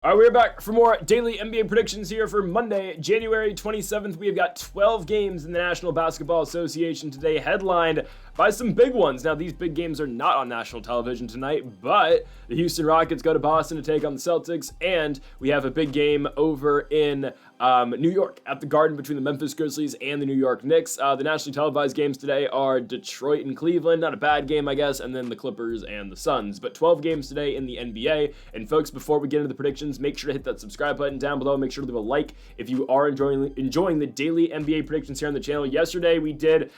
All right, we're back for more daily NBA predictions here for Monday, January 27th. We have got 12 games in the National Basketball Association today, headlined by some big ones. Now, these big games are not on national television tonight, but the Houston Rockets go to Boston to take on the Celtics, and we have a big game over in New York at the Garden between the Memphis Grizzlies and the New York Knicks. The nationally televised games today are Detroit and Cleveland, not a bad game, I guess, and then the Clippers and the Suns. But 12 games today in the NBA. And folks, before we get into the predictions, make sure to hit that subscribe button down below. Make sure to leave a like if you are enjoying the daily NBA predictions here on the channel. Yesterday we did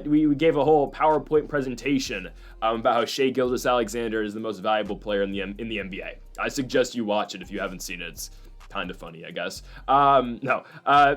we gave a whole PowerPoint presentation about how Shai Gilgeous-Alexander is the most valuable player in the NBA. I suggest you watch it if you haven't seen it. It's kind of funny, I guess.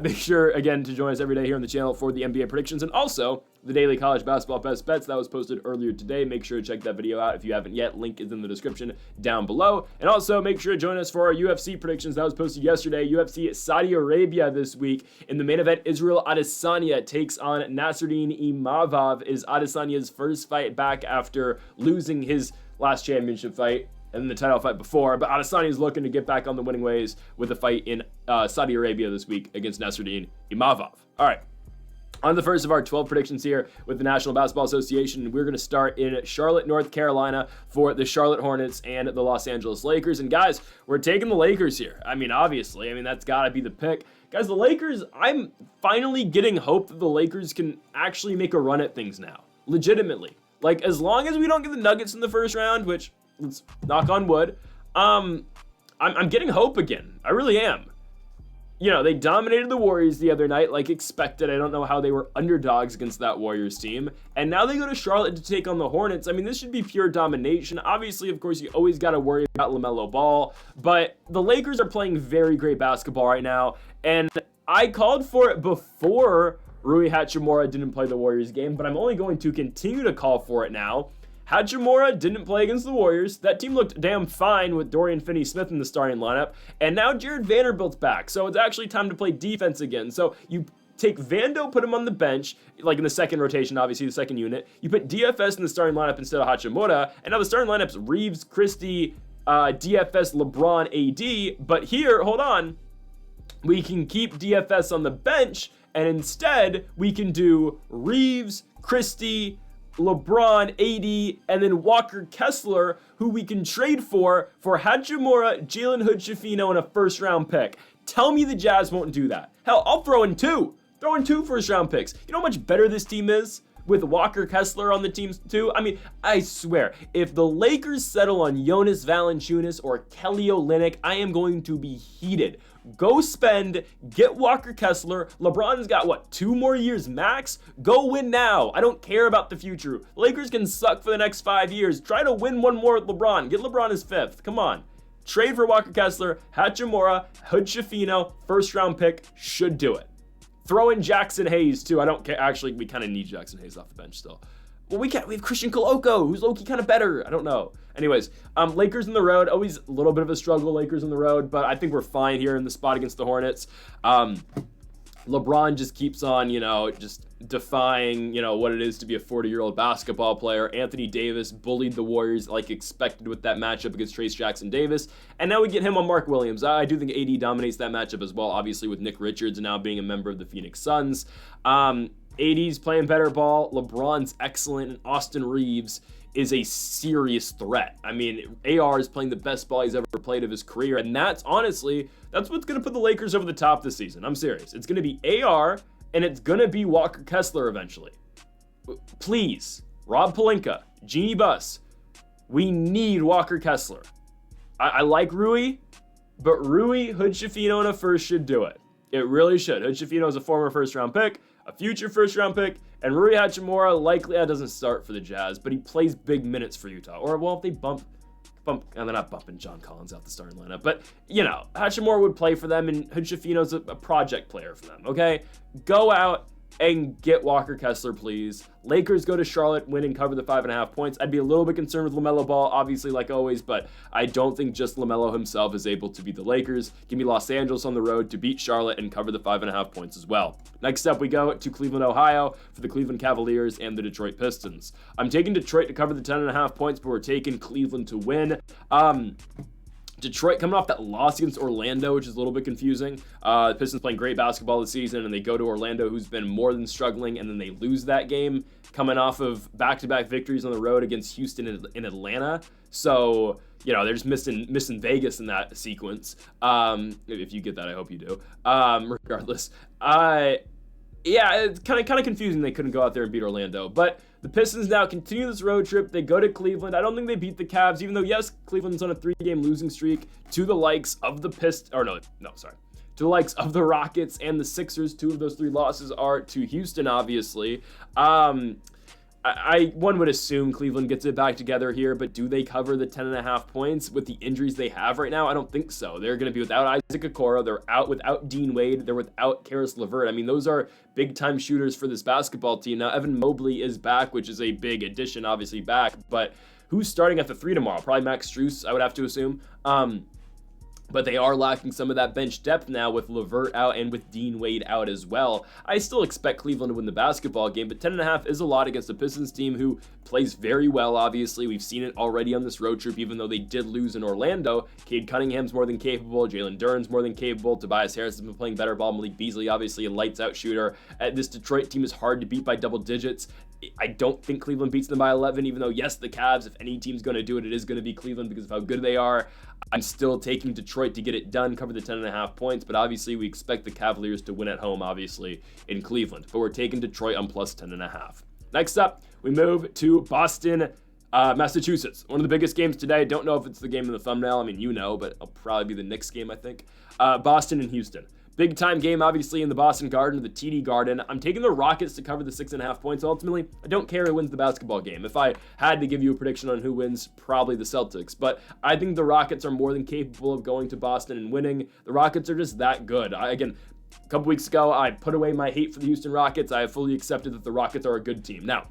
Make sure, again, to join us every day here on the channel for the NBA predictions and also the daily college basketball best bets that was posted earlier today. Make sure to check that video out if you haven't yet. Link is in the description down below. And also make sure to join us for our UFC predictions that was posted yesterday. UFC Saudi Arabia this week. In the main event, Israel Adesanya takes on Nasruddin Imavov. Is Adesanya's first fight back after losing his last championship fight and the title fight before, but Adesanya is looking to get back on the winning ways with a fight in Saudi Arabia this week against Nasruddin Imavov. All right, on the first of our 12 predictions here with the National Basketball Association, we're going to start in Charlotte, North Carolina for the Charlotte Hornets and the Los Angeles Lakers. And guys, we're taking the Lakers here. Obviously, that's got to be the pick. Guys, the Lakers, I'm finally getting hope that the Lakers can actually make a run at things now, legitimately. Like, as long as we don't get the Nuggets in the first round, which, let's knock on wood, I'm getting hope again. I really am. You know, they dominated the Warriors the other night, like expected. I don't know how they were underdogs against that Warriors team. And now they go to Charlotte to take on the Hornets. This should be pure domination. Obviously, of course, you always got to worry about LaMelo Ball. But the Lakers are playing very great basketball right now. And I called for it before Rui Hachimura didn't play the Warriors game, but I'm only going to continue to call for it now. Hachimura didn't play against the Warriors. That team looked damn fine with Dorian Finney-Smith in the starting lineup. And now Jared Vanderbilt's back. So it's actually time to play defense again. So you take Vando, put him on the bench, like in the second rotation, obviously the second unit. You put DFS in the starting lineup instead of Hachimura. And now the starting lineup's Reeves, Christie, DFS, LeBron, AD. But here, hold on, we can keep DFS on the bench. And instead, we can do Reeves, Christie, LeBron, AD, and then Walker Kessler, who we can trade for Hachimura, Jalen Hood-Schifino, and a first-round pick. Tell me the Jazz won't do that. Hell, I'll throw in two. Throw in 2 first-round picks. You know how much better this team is with Walker Kessler on the team too? I swear, if the Lakers settle on Jonas Valanciunas or Kelly Olynyk, I am going to be heated. Go spend, get Walker Kessler. LeBron's got, 2 more years max? Go win now. I don't care about the future. Lakers can suck for the next 5 years. Try to win one more with LeBron. Get LeBron his 5th. Come on. Trade for Walker Kessler, Hachimura, Hood-Schifino, first-round pick. Should do it. Throw in Jackson Hayes, too. I don't care. Actually, we kind of need Jackson Hayes off the bench still. Well, we have Christian Koloko, who's low-key kind of better. I don't know. Anyways, Lakers on the road. Always a little bit of a struggle, Lakers on the road, but I think we're fine here in the spot against the Hornets. LeBron just keeps on, just defying, what it is to be a 40-year-old basketball player. Anthony Davis bullied the Warriors like expected with that matchup against Trace Jackson Davis. And now we get him on Mark Williams. I do think AD dominates that matchup as well, obviously with Nick Richards now being a member of the Phoenix Suns. AD's playing better ball. LeBron's excellent. And Austin Reeves is a serious threat. AR is playing the best ball he's ever played of his career. And that's what's going to put the Lakers over the top this season. I'm serious. It's going to be AR and it's going to be Walker Kessler eventually. Please, Rob Pelinka, Jeannie Buss, we need Walker Kessler. I like Rui, but Rui, Hood-Schifino, and a first should do it. It really should. Hood-Schifino is a former first-round pick, a future first-round pick, and Rui Hachimura likely doesn't start for the Jazz, but he plays big minutes for Utah. Or, if they bump, and they're not bumping John Collins out the starting lineup, but, Hachimura would play for them, and Hood-Schifino's a project player for them, okay? Go out and get Walker Kessler, please. Lakers go to Charlotte, win and cover the 5.5 points. I'd be a little bit concerned with LaMelo Ball, obviously, like always, but I don't think just LaMelo himself is able to beat the Lakers. Give me Los Angeles on the road to beat Charlotte and cover the 5.5 points as well. Next up, we go to Cleveland, Ohio for the Cleveland Cavaliers and the Detroit Pistons. I'm taking Detroit to cover the 10.5 points, but we're taking Cleveland to win. Detroit coming off that loss against Orlando, which is a little bit confusing. The Pistons playing great basketball this season, and they go to Orlando, who's been more than struggling, and then they lose that game coming off of back-to-back victories on the road against Houston and Atlanta. So, they're just missing Vegas in that sequence. If you get that, I hope you do. Regardless, it's kind of confusing they couldn't go out there and beat Orlando. But the Pistons now continue this road trip. They go to Cleveland. I don't think they beat the Cavs, even though, yes, Cleveland's on a 3-game losing streak to the likes of the to the likes of the Rockets and the Sixers. 2 of those 3 losses are to Houston, obviously. One would assume Cleveland gets it back together here, but do they cover the 10.5 points with the injuries they have right now? I don't think so. They're going to be without Isaac Okoro. They're out without Dean Wade. They're without Karis LeVert. I mean, those are big-time shooters for this basketball team. Now, Evan Mobley is back, which is a big addition, obviously back, but who's starting at the 3 tomorrow? Probably Max Strus, I would have to assume. But they are lacking some of that bench depth now with LeVert out and with Dean Wade out as well. I still expect Cleveland to win the basketball game, but 10.5 is a lot against the Pistons team who plays very well, obviously. We've seen it already on this road trip, even though they did lose in Orlando. Cade Cunningham's more than capable. Jalen Duren's more than capable. Tobias Harris has been playing better ball. Malik Beasley, obviously, a lights-out shooter. This Detroit team is hard to beat by double digits. I don't think Cleveland beats them by 11, even though, yes, the Cavs, if any team's going to do it, it is going to be Cleveland because of how good they are. I'm still taking Detroit to get it done, cover the 10.5 points, but obviously we expect the Cavaliers to win at home, obviously, in Cleveland. But we're taking Detroit on plus 10.5. Next up, we move to Boston, Massachusetts. One of the biggest games today. Don't know if it's the game in the thumbnail. I mean, but it'll probably be the Knicks game, I think. Boston and Houston. Big time game, obviously, in the Boston Garden, the TD Garden. I'm taking the Rockets to cover the 6.5 points. Ultimately, I don't care who wins the basketball game. If I had to give you a prediction on who wins, probably the Celtics. But I think the Rockets are more than capable of going to Boston and winning. The Rockets are just that good. Again, a couple weeks ago, I put away my hate for the Houston Rockets. I have fully accepted that the Rockets are a good team. Now,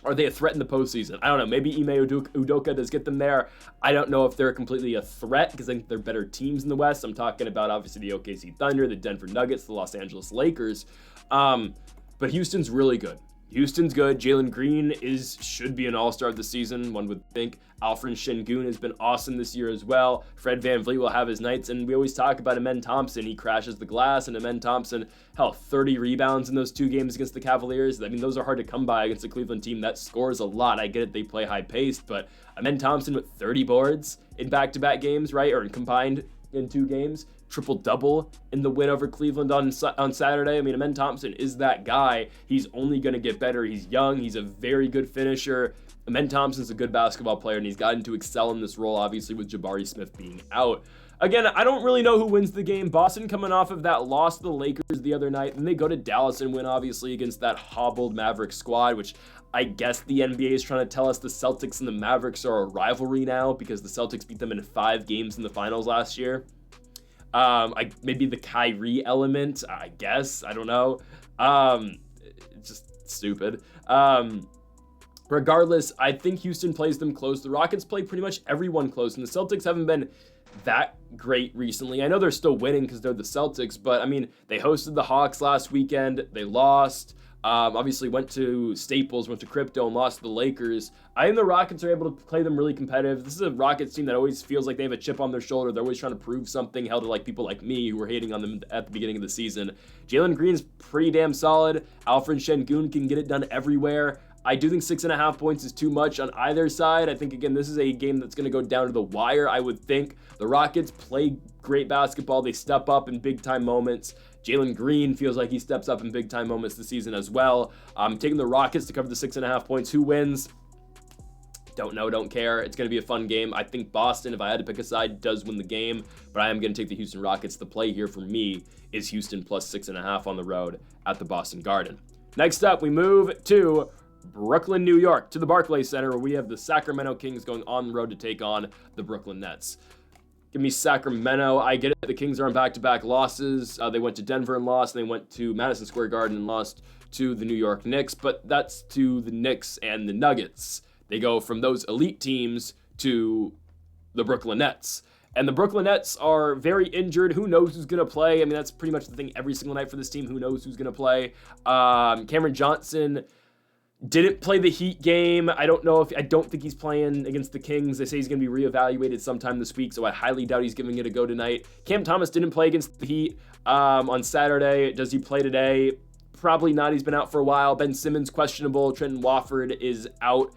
are they a threat in the postseason? I don't know. Maybe Ime Udoka does get them there. I don't know if they're completely a threat because I think they're better teams in the West. I'm talking about, obviously, the OKC Thunder, the Denver Nuggets, the Los Angeles Lakers. But Houston's really good. Houston's good. Jalen Green should be an all-star this season, one would think. Alfred Şengün has been awesome this year as well. Fred VanVleet will have his nights, and we always talk about Amen Thompson. He crashes the glass, and Amen Thompson, 30 rebounds in those 2 games against the Cavaliers. I mean, those are hard to come by against a Cleveland team that scores a lot. I get it, they play high-paced, but Amen Thompson with 30 boards in back-to-back games, right, or combined in 2 games. Triple-double in the win over Cleveland on Saturday. I mean, Amen Thompson is that guy. He's only going to get better. He's young. He's a very good finisher. Amen Thompson's a good basketball player, and he's gotten to excel in this role, obviously, with Jabari Smith being out. Again, I don't really know who wins the game. Boston coming off of that loss to the Lakers the other night. Then they go to Dallas and win, obviously, against that hobbled Mavericks squad, which I guess the NBA is trying to tell us the Celtics and the Mavericks are a rivalry now because the Celtics beat them in 5 games in the finals last year. Maybe the Kyrie element, I guess. I don't know. It's just stupid. Regardless, I think Houston plays them close. The Rockets play pretty much everyone close, and the Celtics haven't been that great recently. I know they're still winning because they're the Celtics, but I mean, they hosted the Hawks last weekend. They lost. Obviously went to Staples, went to Crypto, and lost to the Lakers. I think the Rockets are able to play them really competitive. This is a Rockets team that always feels like they have a chip on their shoulder. They're always trying to prove something, held to like people like me who were hating on them at the beginning of the season. Jalen Green's pretty damn solid. Alfred Şengün can get it done everywhere. I do think 6.5 points is too much on either side. I think, again, this is a game that's going to go down to the wire, I would think. The Rockets play great basketball. They step up in big-time moments. Jalen Green feels like he steps up in big-time moments this season as well. I'm taking the Rockets to cover the 6.5 points. Who wins? Don't know, don't care. It's going to be a fun game. I think Boston, if I had to pick a side, does win the game, but I am going to take the Houston Rockets. The play here for me is Houston plus 6.5 on the road at the Boston Garden. Next up, we move to Brooklyn, New York, to the Barclays Center, where we have the Sacramento Kings going on the road to take on the Brooklyn Nets. Give me Sacramento. I get it. The Kings are on back-to-back losses. They went to Denver and lost. And they went to Madison Square Garden and lost to the New York Knicks. But that's to the Knicks and the Nuggets. They go from those elite teams to the Brooklyn Nets. And the Brooklyn Nets are very injured. Who knows who's going to play? I mean, that's pretty much the thing every single night for this team. Who knows who's going to play? Cameron Johnson Didn't play the Heat game. I don't think he's playing against the Kings. They say he's going to be reevaluated sometime this week, so I highly doubt he's giving it a go tonight. Cam Thomas didn't play against the Heat on Saturday. Does he play today? Probably not. He's been out for a while. Ben Simmons questionable. Trenton Wofford is out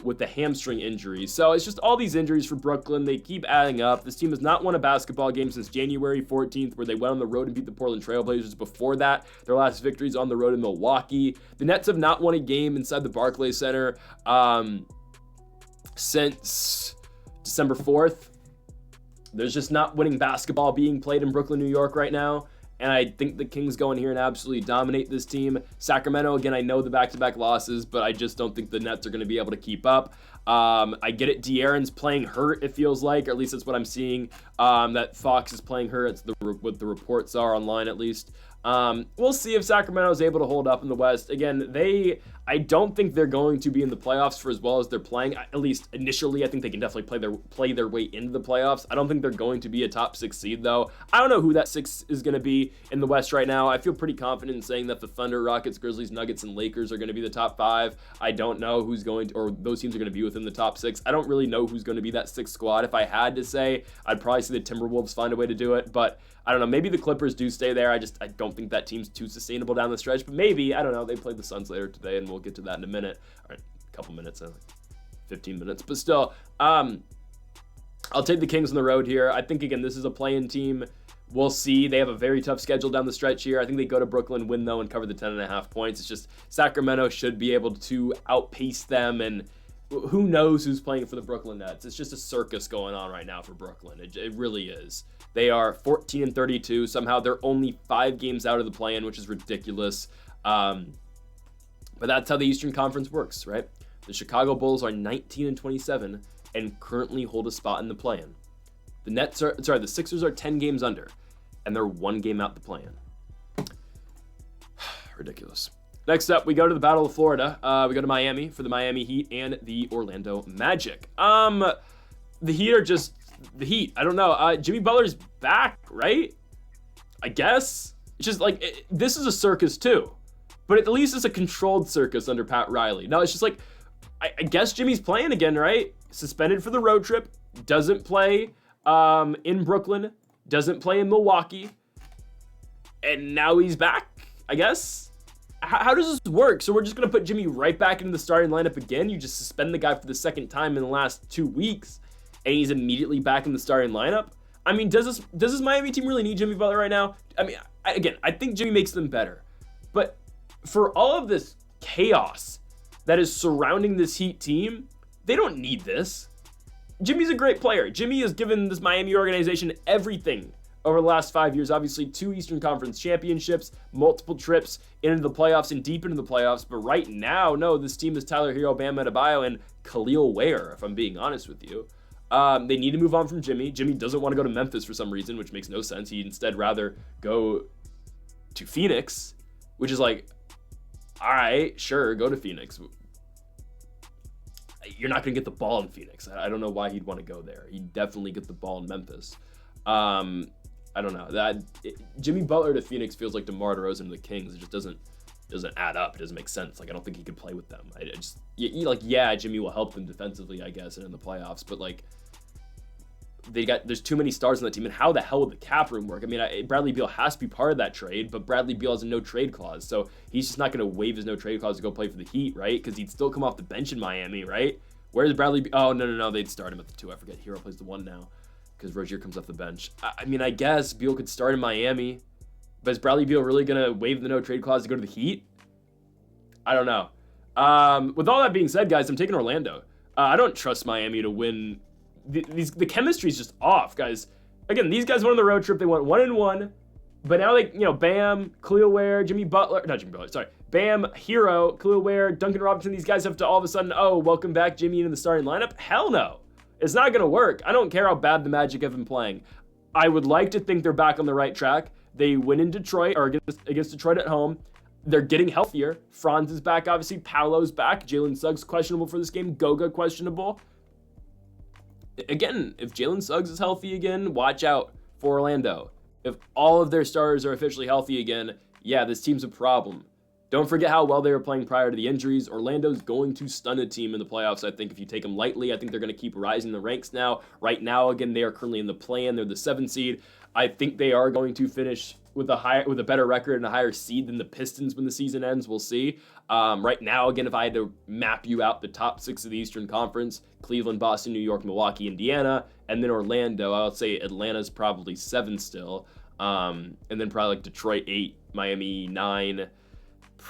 with the hamstring injury. So it's just all these injuries for Brooklyn. They keep adding up. This team has not won a basketball game since January 14th, where they went on the road and beat the Portland Trailblazers. Before that, their last victories on the road in Milwaukee. The Nets have not won a game inside the Barclays Center since December 4th. There's just not winning basketball being played in Brooklyn, New York right now. And I think the Kings go in here and absolutely dominate this team. Sacramento, again, I know the back-to-back losses, but I just don't think the Nets are going to be able to keep up. I get it. De'Aaron's playing hurt, it feels like, or at least that's what I'm seeing. That Fox is playing hurt. It's what the reports are online, at least. We'll see if Sacramento is able to hold up in the West. Again, I don't think they're going to be in the playoffs for as well as they're playing. At least initially, I think they can definitely play their way into the playoffs. I don't think they're going to be a top 6 seed, though. I don't know who that 6 is going to be in the West right now. I feel pretty confident in saying that the Thunder, Rockets, Grizzlies, Nuggets, and Lakers are going to be the top 5. I don't know who's going to, or those teams are going to be within the top 6. I don't really know who's going to be that 6th squad. If I had to say, I'd probably see the Timberwolves find a way to do it, but I don't know. Maybe the Clippers do stay there. I don't think that team's too sustainable down the stretch, but maybe, I don't know. They played the Suns later today, and we'll get to that in a minute. All right, a couple minutes, 15 minutes, but still, I'll take the Kings on the road here. I think, again, this is a play-in team. We'll see. They have a very tough schedule down the stretch here. I think they go to Brooklyn, win, though, and cover the 10.5 points. It's just Sacramento should be able to outpace them, and who knows who's playing for the Brooklyn Nets. It's just a circus going on right now for Brooklyn. It really is. They are 14-32. Somehow they're only 5 games out of the play-in, which is ridiculous. But that's how the Eastern Conference works, right? The Chicago Bulls are 19-27 and currently hold a spot in the play-in. The Sixers are 10 games under, and they're 1 game out the play-in. Ridiculous. Next up, we go to the Battle of Florida. We go to Miami for the Miami Heat and the Orlando Magic. The Heat are just the Heat. I don't know. Jimmy Butler's back, right? I guess. It's just like, this is a circus too. But at least it's a controlled circus under Pat Riley. No, it's just like, I guess Jimmy's playing again, right? Suspended for the road trip. Doesn't play in Brooklyn. Doesn't play in Milwaukee. And now he's back, I guess. How does this work? So we're just going to put Jimmy right back into the starting lineup again? You just suspend the guy for the second time in the last 2 weeks, and he's immediately back in the starting lineup? I mean, does this Miami team really need Jimmy Butler right now? I mean, I think Jimmy makes them better. But for all of this chaos that is surrounding this Heat team, they don't need this. Jimmy's a great player. Jimmy has given this Miami organization everything over the last 5 years. Obviously, 2 Eastern Conference championships, multiple trips into the playoffs and deep into the playoffs. But right now, no, this team is Tyler Hero, Bam Adebayo, and Khalil Ware, if I'm being honest with you. They need to move on from Jimmy. Jimmy doesn't want to go to Memphis for some reason, which makes no sense. He'd instead rather go to Phoenix, which is like, all right, sure, go to Phoenix. You're not going to get the ball in Phoenix. I don't know why he'd want to go there. He'd definitely get the ball in Memphis. I don't know. Jimmy Butler to Phoenix feels like DeMar DeRozan to the Kings. It just doesn't add up. It doesn't make sense. Like, I don't think he could play with them. Jimmy will help them defensively, I guess, and in the playoffs, but like, there's too many stars on that team, and how the hell would the cap room work? I mean, Bradley Beal has to be part of that trade, but Bradley Beal has a no trade clause, so he's just not going to waive his no trade clause to go play for the Heat, right? Because he'd still come off the bench in Miami, right? Where's Bradley Beal? Oh, no, they'd start him at the 2. I forget. Hero plays the 1 now because Rozier comes off the bench. I mean, I guess Beal could start in Miami, but is Bradley Beal really going to waive the no trade clause to go to the Heat? I don't know. With all that being said, guys, I'm taking Orlando. I don't trust Miami to win. The chemistry is just off, guys. Again, these guys went on the road trip. They went 1-1, but now Bam, Khalil Ware, Bam, Hero, Khalil Ware, Duncan Robinson. These guys have to all of a sudden, welcome back Jimmy into the starting lineup. Hell no, it's not gonna work. I don't care how bad the Magic have been playing. I would like to think they're back on the right track. They win in Detroit, or against Detroit at home. They're getting healthier. Franz is back, obviously. Paolo's back. Jalen Suggs questionable for this game. Goga questionable. Again, if Jalen Suggs is healthy again, watch out for Orlando. If all of their starters are officially healthy again, yeah, this team's a problem. Don't forget how well they were playing prior to the injuries. Orlando's going to stun a team in the playoffs, I think, if you take them lightly. I think they're going to keep rising the ranks now. Right now, again, they are currently in the play-in. They're the 7th seed. I think they are going to finish with a better record and a higher seed than the Pistons when the season ends. We'll see. Right now, again, if I had to map you out the top 6 of the Eastern Conference, Cleveland, Boston, New York, Milwaukee, Indiana, and then Orlando, I would say Atlanta's probably 7 still. And then probably like Detroit 8, Miami 9,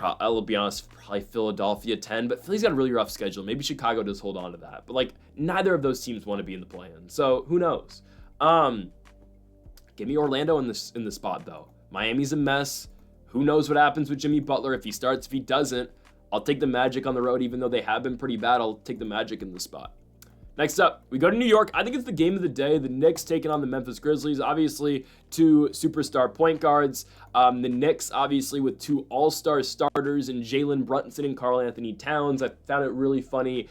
I'll be honest, probably Philadelphia 10, but Philly's got a really rough schedule. Maybe Chicago does hold on to that. But like neither of those teams want to be in the play-in. So who knows? Give me Orlando in the spot though. Miami's a mess. Who knows what happens with Jimmy Butler if he starts, if he doesn't. I'll take the Magic on the road, even though they have been pretty bad. I'll take the Magic in the spot. Next up, we go to New York. I think it's the game of the day. The Knicks taking on the Memphis Grizzlies. Obviously, 2 superstar point guards. The Knicks, obviously, with 2 all-star starters in Jalen Brunson and Karl Anthony Towns. I found it really funny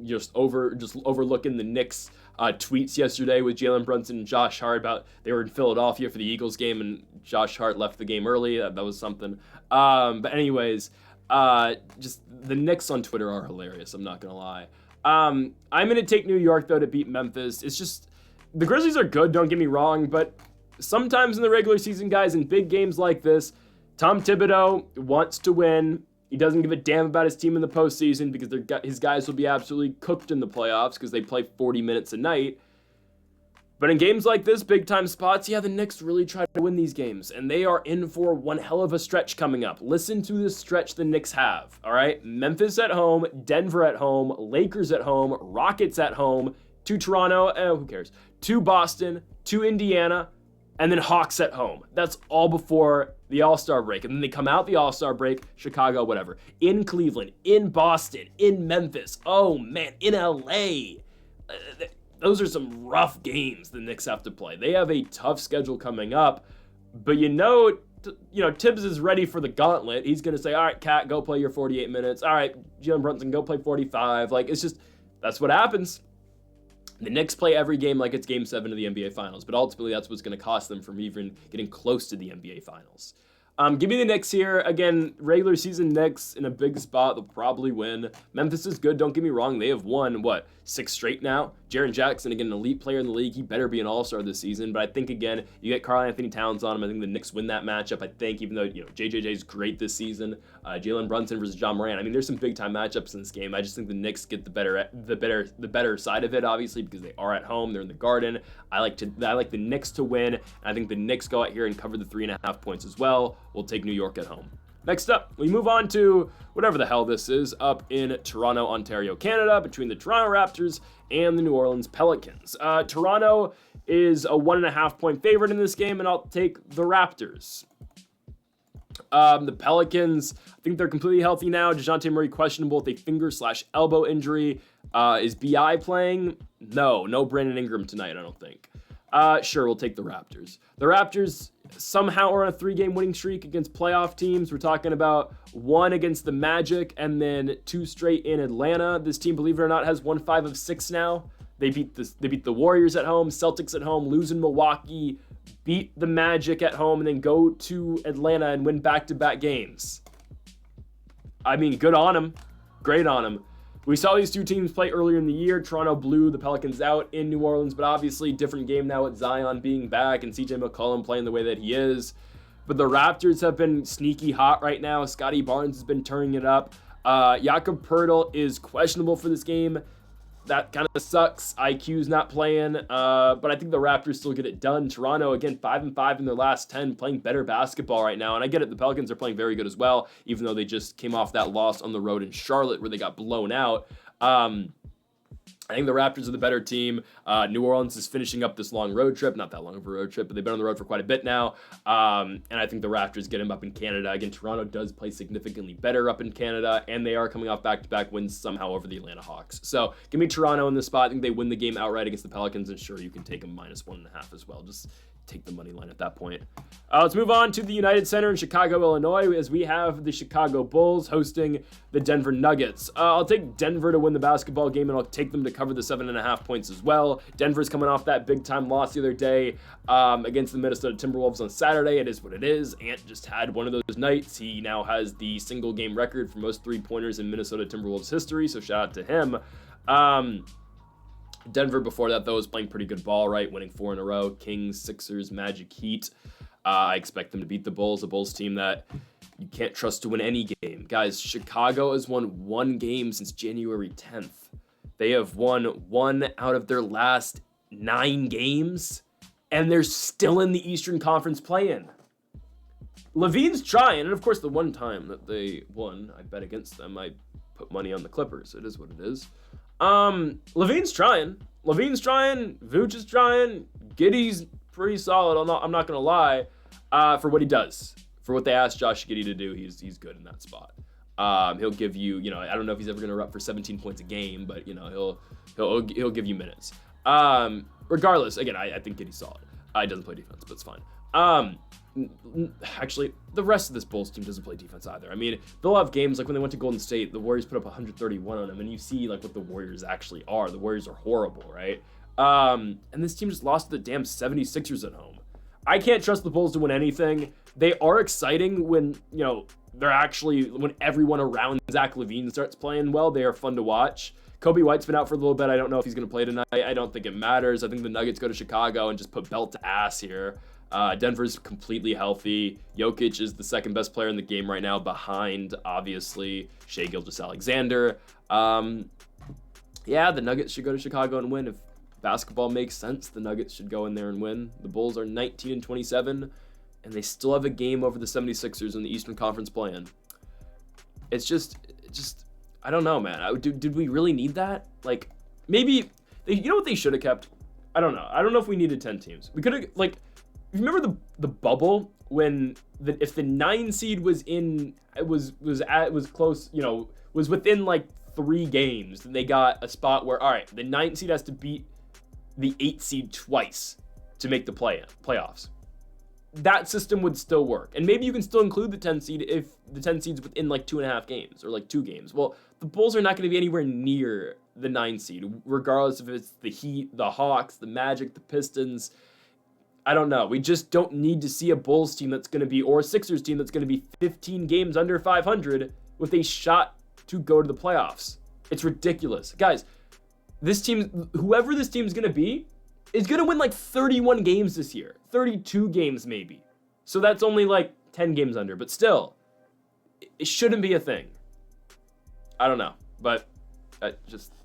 just overlooking the Knicks tweets yesterday with Jalen Brunson and Josh Hart about they were in Philadelphia for the Eagles game and Josh Hart left the game early. That was something. But anyways, just the Knicks on Twitter are hilarious. I'm not going to lie. I'm going to take New York, though, to beat Memphis. It's just, the Grizzlies are good, don't get me wrong, but sometimes in the regular season, guys, in big games like this, Tom Thibodeau wants to win. He doesn't give a damn about his team in the postseason because his guys will be absolutely cooked in the playoffs because they play 40 minutes a night. But in games like this, big-time spots, yeah, the Knicks really try to win these games, and they are in for one hell of a stretch coming up. Listen to the stretch the Knicks have, all right? Memphis at home, Denver at home, Lakers at home, Rockets at home, 2 Toronto, who cares, 2 Boston, 2 Indiana, and then Hawks at home. That's all before the All-Star break. And then they come out the All-Star break, Chicago, whatever, in Cleveland, in Boston, in Memphis, oh man, in LA. Those are some rough games the Knicks have to play. They have a tough schedule coming up, but Tibbs is ready for the gauntlet. He's going to say, all right, Cat, go play your 48 minutes. All right, Jalen Brunson, go play 45. Like, it's just, that's what happens. The Knicks play every game like it's Game 7 of the NBA Finals, but ultimately that's what's going to cost them from even getting close to the NBA Finals. Give me the Knicks here. Again, regular season Knicks in a big spot. They'll probably win. Memphis is good. Don't get me wrong. They have won, 6 straight now? Jaren Jackson, again, an elite player in the league. He better be an all-star this season. But I think, again, you get Karl Anthony Towns on him. I think the Knicks win that matchup. I think, even though, JJJ's great this season. Jalen Brunson versus John Moran. I mean, there's some big-time matchups in this game. I just think the Knicks get the better side of it, obviously, because they are at home. They're in the Garden. I like the Knicks to win. And I think the Knicks go out here and cover the 3.5 points as well. We'll take New York at home. Next up, we move on to whatever the hell this is up in Toronto, Ontario, Canada, between the Toronto Raptors and the New Orleans Pelicans. Toronto is a 1.5 point favorite in this game, and I'll take the Raptors. The Pelicans, I think they're completely healthy now. DeJounte Murray questionable with a finger/elbow injury. Is BI playing? No Brandon Ingram tonight, I don't think. Sure, we'll take the Raptors. The Raptors somehow are on a 3-game winning streak against playoff teams. We're talking about 1 against the Magic and then 2 straight in Atlanta. This team, believe it or not, has won 5 of 6 now. They beat the Warriors at home, Celtics at home, lose in Milwaukee, beat the Magic at home, and then go to Atlanta and win back-to-back games. I mean, good on them. Great on them. We saw these 2 teams play earlier in the year. Toronto blew the Pelicans out in New Orleans, but obviously different game now with Zion being back and CJ McCollum playing the way that he is. But the Raptors have been sneaky hot right now. Scotty Barnes has been turning it up. Jakob Poeltl is questionable for this game. That kind of sucks. IQ's not playing, but I think the Raptors still get it done. Toronto, again, 5-5 in their last 10, playing better basketball right now. And I get it, the Pelicans are playing very good as well, even though they just came off that loss on the road in Charlotte where they got blown out. I think the Raptors are the better team. New Orleans is finishing up this long road trip. Not that long of a road trip, but they've been on the road for quite a bit now. And I think the Raptors get them up in Canada. Again, Toronto does play significantly better up in Canada, and they are coming off back-to-back wins somehow over the Atlanta Hawks. So give me Toronto in this spot. I think they win the game outright against the Pelicans, and sure, you can take them -1.5 as well. Just take the money line at that point. Let's move on to the United Center in Chicago, Illinois, as we have the Chicago Bulls hosting the Denver Nuggets. I'll take Denver to win the basketball game, and I'll take them to cover the 7.5 points as well. Denver's coming off that big-time loss the other day against the Minnesota Timberwolves on Saturday. It is what it is. Ant just had one of those nights. He now has the single-game record for most three-pointers in Minnesota Timberwolves history, so shout out to him. Denver before that, though, was playing pretty good ball, right? Winning 4 in a row. Kings, Sixers, Magic, Heat. I expect them to beat the Bulls, a Bulls team that you can't trust to win any game. Guys, Chicago has won 1 game since January 10th. They have won 1 out of their last 9 games, and they're still in the Eastern Conference play-in. Levine's trying, and of course the one time that they won, I bet against them. I put money on the Clippers. It is what it is. Levine's trying. Vooch is trying. Giddey's pretty solid. I'm not gonna lie. For what he does, for what they asked Josh Giddey to do, he's good in that spot. He'll give you, I don't know if he's ever gonna run for 17 points a game, but he'll give you minutes. Regardless, again, I think Giddey's solid. He doesn't play defense, but it's fine. Actually, the rest of this Bulls team doesn't play defense either. I mean, they'll have games like when they went to Golden State, the Warriors put up 131 on them, and you see like what the Warriors actually are. The Warriors are horrible, right? And this team just lost to the damn 76ers at home. I can't trust the Bulls to win anything. They are exciting when, when everyone around Zach LaVine starts playing well. They are fun to watch. Kobe White's been out for a little bit. I don't know if he's going to play tonight. I don't think it matters. I think the Nuggets go to Chicago and just put belt to ass here. Denver's completely healthy. Jokic is the second best player in the game right now behind, obviously, Shai Gilgeous-Alexander. The Nuggets should go to Chicago and win. If basketball makes sense, the Nuggets should go in there and win. The Bulls are 19-27, and they still have a game over the 76ers in the Eastern Conference play-in. It's just, I don't know, man. Did we really need that? Like, maybe, what they should have kept? I don't know. I don't know if we needed 10 teams. We could have, remember the bubble when if the 9 seed was in, was close, was within like 3 games, then they got a spot where, all right, the 9 seed has to beat the 8 seed twice to make the playoffs. That system would still work. And maybe you can still include the 10 seed if the 10 seed's within like 2.5 games or like 2 games. Well, the Bulls are not going to be anywhere near the 9 seed, regardless if it's the Heat, the Hawks, the Magic, the Pistons. I don't know. We just don't need to see a Bulls team that's going to be, or a Sixers team that's going to be 15 games under 500 with a shot to go to the playoffs. It's ridiculous. Guys, this team, whoever this team's going to be, is going to win like 31 games this year. 32 games maybe. So that's only like 10 games under, but still, it shouldn't be a thing. I don't know, but I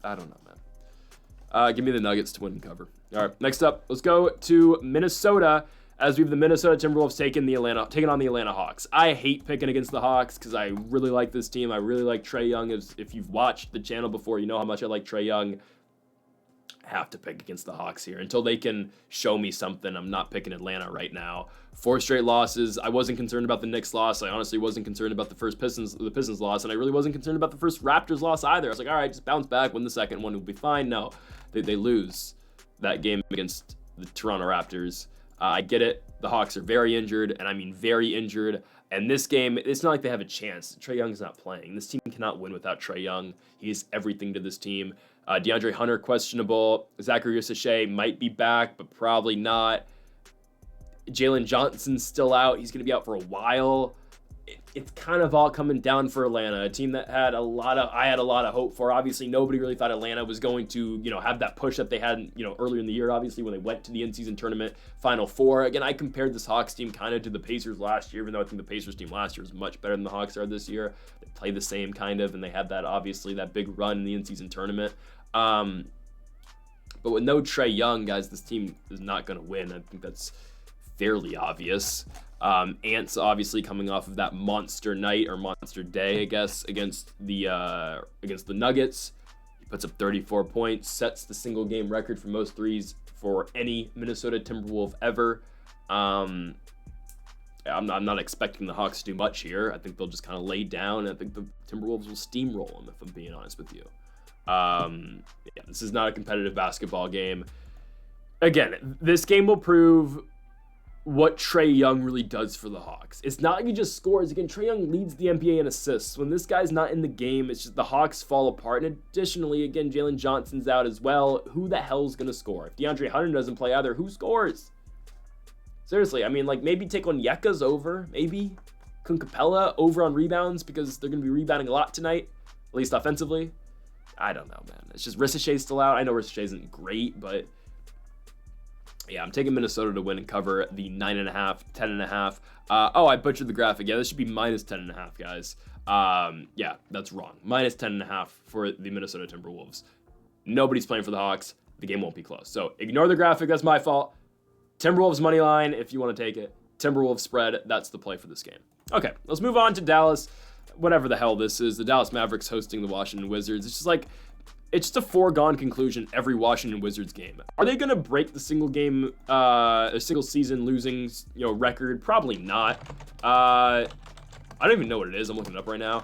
don't know, man. Give me the Nuggets to win and cover. All right, next up, let's go to Minnesota as we have the Minnesota Timberwolves taking on the Atlanta Hawks. I hate picking against the Hawks because I really like this team. I really like Trae Young. If you've watched the channel before, you know how much I like Trae Young. I have to pick against the Hawks here. Until they can show me something, I'm not picking Atlanta right now. 4 straight losses. I wasn't concerned about the Knicks loss. I honestly wasn't concerned about the Pistons loss, and I really wasn't concerned about the first Raptors loss either. I was like, all right, just bounce back, win the second one, we'll be fine. No, they lose that game against the Toronto Raptors. I get it. The Hawks are very injured, and I mean very injured. And this game, it's not like they have a chance. Trae Young's not playing. This team cannot win without Trae Young. He is everything to this team. DeAndre Hunter, questionable. Zachary Sachet might be back, but probably not. Jalen Johnson's still out. He's going to be out for a while. It's kind of all coming down for Atlanta, a team that I had a lot of hope for. Obviously, nobody really thought Atlanta was going to, have that push that they had, earlier in the year, obviously, when they went to the in-season tournament Final Four. Again, I compared this Hawks team kind of to the Pacers last year, even though I think the Pacers team last year was much better than the Hawks are this year. They play the same kind of, and they had that, obviously, that big run in the in-season tournament. But with no Trae Young, guys, this team is not going to win. I think that's fairly obvious. Ant's obviously coming off of that monster night or monster day, I guess, against the Nuggets. He puts up 34 points, sets the single game record for most threes for any Minnesota Timberwolf ever. I'm not expecting the Hawks to do much here. I think they'll just kind of lay down, and I think the Timberwolves will steamroll them, if I'm being honest with you. This is not a competitive basketball game. Again, this game will prove what Trae Young really does for the Hawks. It's not like he just scores. Again, Trae Young leads the NBA in assists. When this guy's not in the game, it's just the Hawks fall apart. And additionally, again, Jalen Johnson's out as well. Who the hell's going to score? If DeAndre Hunter doesn't play either, who scores? Seriously, I mean, like, maybe take Onyeka's over. Maybe Clint Capella over on rebounds because they're going to be rebounding a lot tonight, at least offensively. I don't know, man. It's just Ricochet's still out. I know Ricochet isn't great, but yeah, I'm taking Minnesota to win and cover the 9.5, 10.5. Oh, I butchered the graphic. Yeah, this should be minus 10.5, guys. Yeah, that's wrong. Minus 10.5 for the Minnesota Timberwolves. Nobody's playing for the Hawks. The game won't be close. So ignore the graphic. That's my fault. Timberwolves money line, if you want to take it. Timberwolves spread. That's the play for this game. Okay, let's move on to Dallas. Whatever the hell this is. The Dallas Mavericks hosting the Washington Wizards. It's just like, it's just a foregone conclusion every Washington Wizards game. Are they going to break the single season losing, record? Probably not. I don't even know what it is. I'm looking it up right now.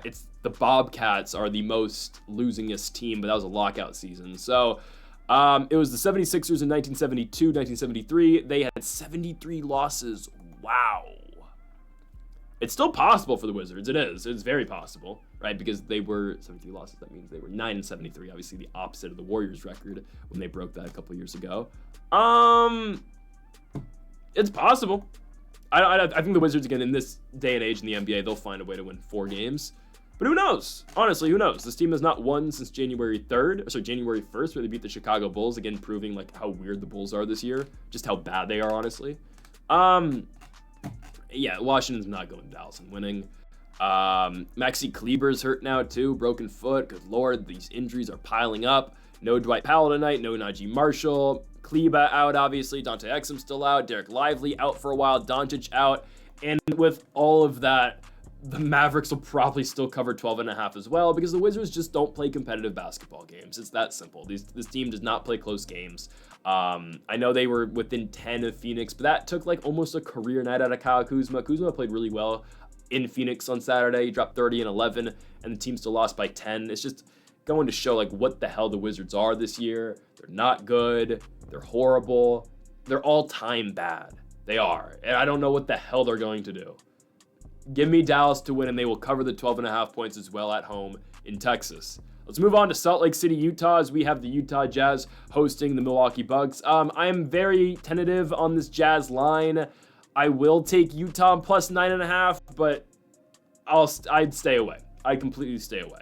It's the Bobcats are the most losingest team, but that was a lockout season. So it was the 76ers in 1972, 1973. They had 73 losses. Wow. It's still possible for the Wizards. It is. It's very possible, right? Because they were 73 losses. That means they were 9-73. Obviously, the opposite of the Warriors' record when they broke that a couple years ago. It's possible. I think the Wizards, again, in this day and age in the NBA, they'll find a way to win 4 games. But who knows? Honestly, who knows? This team has not won since January 1st, where they beat the Chicago Bulls, again, proving like how weird the Bulls are this year, just how bad they are, honestly. Yeah, Washington's not going to Dallas and winning. Maxi Kleber's hurt now too, broken foot. Good Lord, these injuries are piling up. No Dwight Powell tonight, no Najee Marshall. Kleber out, obviously. Dante Exum still out. Derek Lively out for a while. Doncic out. And with all of that, the Mavericks will probably still cover 12.5 as well because the Wizards just don't play competitive basketball games. It's that simple. This team does not play close games. I know they were within 10 of Phoenix, but that took like almost a career night out of Kyle Kuzma. Kuzma played really well in Phoenix on Saturday. He dropped 30 and 11, and the team still lost by 10. It's just going to show like what the hell the Wizards are this year. They're not good. They're horrible. They're all-time bad. They are. And I don't know what the hell they're going to do. Give me Dallas to win, and they will cover the 12.5 points as well at home in Texas. Let's move on to Salt Lake City, Utah, as we have the Utah Jazz hosting the Milwaukee Bucks. I am very tentative on this Jazz line. I will take Utah plus 9.5, but I'd stay away. I'd completely stay away.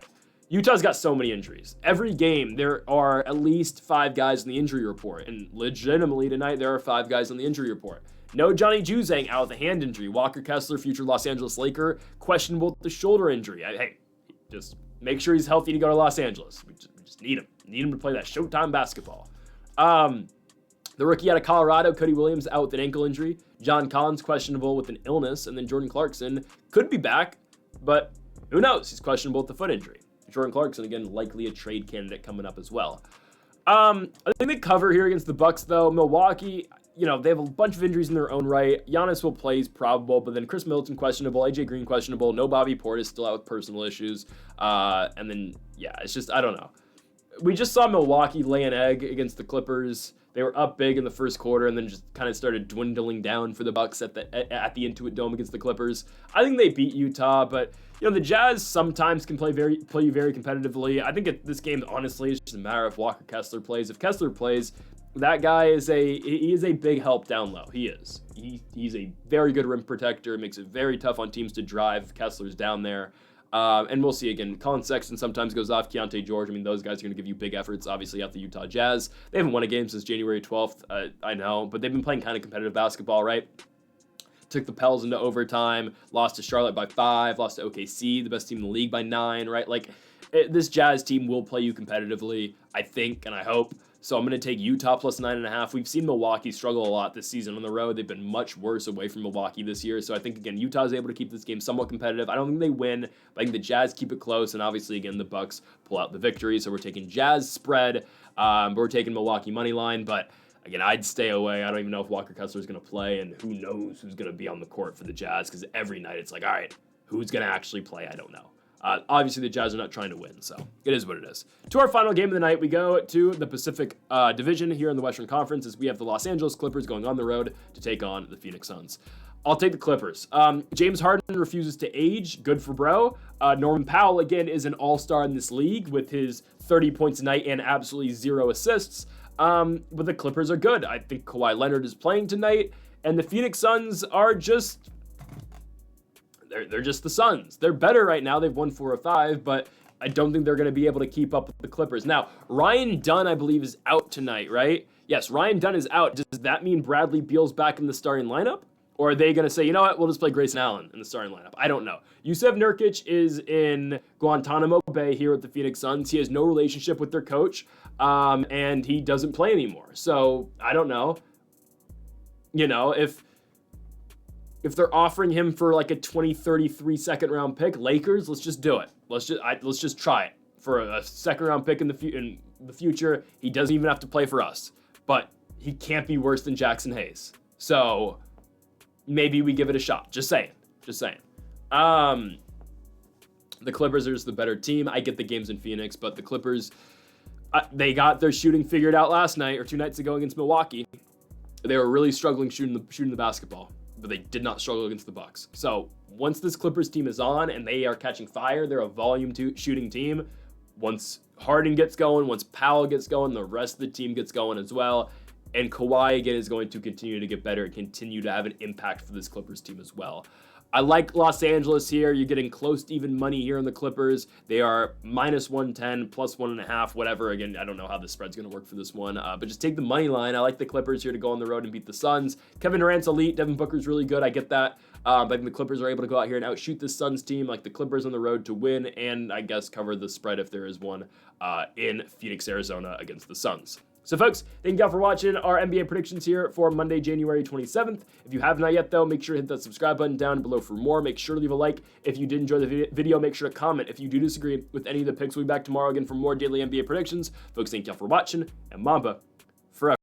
Utah's got so many injuries. Every game, there are at least 5 guys on the injury report, and legitimately tonight, there are 5 guys on the injury report. No Johnny Juzang out with a hand injury. Walker Kessler, future Los Angeles Laker, questionable with the shoulder injury. Hey, just make sure he's healthy to go to Los Angeles. We just need him. Need him to play that Showtime basketball. The rookie out of Colorado, Cody Williams, out with an ankle injury. John Collins, questionable with an illness. And then Jordan Clarkson could be back, but who knows? He's questionable with the foot injury. Jordan Clarkson, again, likely a trade candidate coming up as well. I think they cover here against the Bucks, though. Milwaukee, they have a bunch of injuries in their own right. Giannis will play, he's probable, but then Chris Middleton questionable, AJ Green questionable, no Bobby Portis still out with personal issues. And then, yeah, it's just, I don't know. We just saw Milwaukee lay an egg against the Clippers. They were up big in the first quarter and then just kind of started dwindling down for the Bucks at the Intuit Dome against the Clippers. I think they beat Utah, but the Jazz sometimes can play very competitively. I think this game, honestly, is just a matter of Walker Kessler plays. If Kessler plays, that guy is a big help down low. He is. He's a very good rim protector. Makes it very tough on teams to drive if Kessler's down there. And we'll see again. Colin Sexton sometimes goes off. Keontae George. Those guys are going to give you big efforts. Obviously, at the Utah Jazz, they haven't won a game since January 12th. I know, but they've been playing kind of competitive basketball, right? Took the Pels into overtime. Lost to Charlotte by 5. Lost to OKC, the best team in the league, by 9. Right? This Jazz team will play you competitively. I think and I hope. So I'm going to take Utah plus 9.5. We've seen Milwaukee struggle a lot this season on the road. They've been much worse away from Milwaukee this year. So I think, again, Utah is able to keep this game somewhat competitive. I don't think they win, but I think the Jazz keep it close. And obviously, again, the Bucks pull out the victory. So we're taking Jazz spread. We're taking Milwaukee money line. But again, I'd stay away. I don't even know if Walker Kessler is going to play. And who knows who's going to be on the court for the Jazz. Because every night it's like, all right, who's going to actually play? I don't know. Obviously, the Jazz are not trying to win, so it is what it is. To our final game of the night, we go to the Pacific Division here in the Western Conference as we have the Los Angeles Clippers going on the road to take on the Phoenix Suns. I'll take the Clippers. James Harden refuses to age. Good for bro. Norman Powell, again, is an all-star in this league with his 30 points a night and absolutely 0 assists. But the Clippers are good. I think Kawhi Leonard is playing tonight. And the Phoenix Suns are just... They're just the Suns. They're better right now. They've won 4 or 5, but I don't think they're going to be able to keep up with the Clippers. Now, Ryan Dunn, I believe, is out tonight, right? Yes, Ryan Dunn is out. Does that mean Bradley Beal's back in the starting lineup? Or are they going to say, you know what, we'll just play Grayson Allen in the starting lineup? I don't know. Yusef Nurkic is in Guantanamo Bay here with the Phoenix Suns. He has no relationship with their coach, and he doesn't play anymore. So, I don't know. You know, if they're offering him for like a 2033 second round pick, Lakers, let's just do it. Let's just try it for a second round pick in the future. He doesn't even have to play for us, but he can't be worse than Jackson Hayes. So maybe we give it a shot. Just saying. The Clippers are just the better team. I get the games in Phoenix, but the Clippers, they got their shooting figured out last night or 2 nights ago against Milwaukee. They were really struggling shooting the basketball, but they did not struggle against the Bucks. So once this Clippers team is on and they are catching fire, they're a volume shooting team. Once Harden gets going, once Powell gets going, the rest of the team gets going as well. And Kawhi, again, is going to continue to get better and continue to have an impact for this Clippers team as well. I like Los Angeles here. You're getting close to even money here on the Clippers. They are minus 110, plus 1.5, whatever. Again, I don't know how the spread's going to work for this one, but just take the money line. I like the Clippers here to go on the road and beat the Suns. Kevin Durant's elite. Devin Booker's really good. I get that. But I think the Clippers are able to go out here and outshoot this Suns team. Like the Clippers on the road to win and I guess cover the spread if there is one in Phoenix, Arizona against the Suns. So folks, thank you all for watching our NBA predictions here for Monday, January 27th. If you have not yet though, make sure to hit that subscribe button down below for more. Make sure to leave a like. If you did enjoy the video, make sure to comment. If you do disagree with any of the picks, we'll be back tomorrow again for more daily NBA predictions. Folks, thank you all for watching, and Mamba